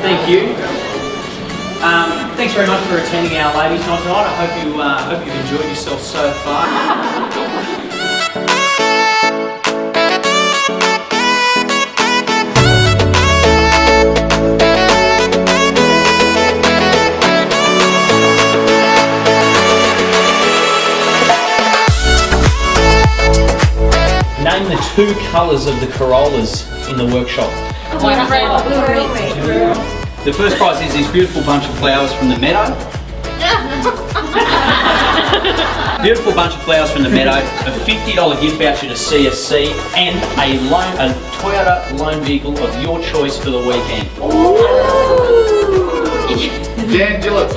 Thank you. Thanks very much for attending our ladies' night tonight. I hope you've enjoyed yourself so far. Name the two colours of the Corollas in the workshop. The first prize is this beautiful bunch of flowers from the meadow. Beautiful bunch of flowers from the meadow, a $50 gift voucher to CSC, and a Toyota loan vehicle of your choice for the weekend. Dan Dillett.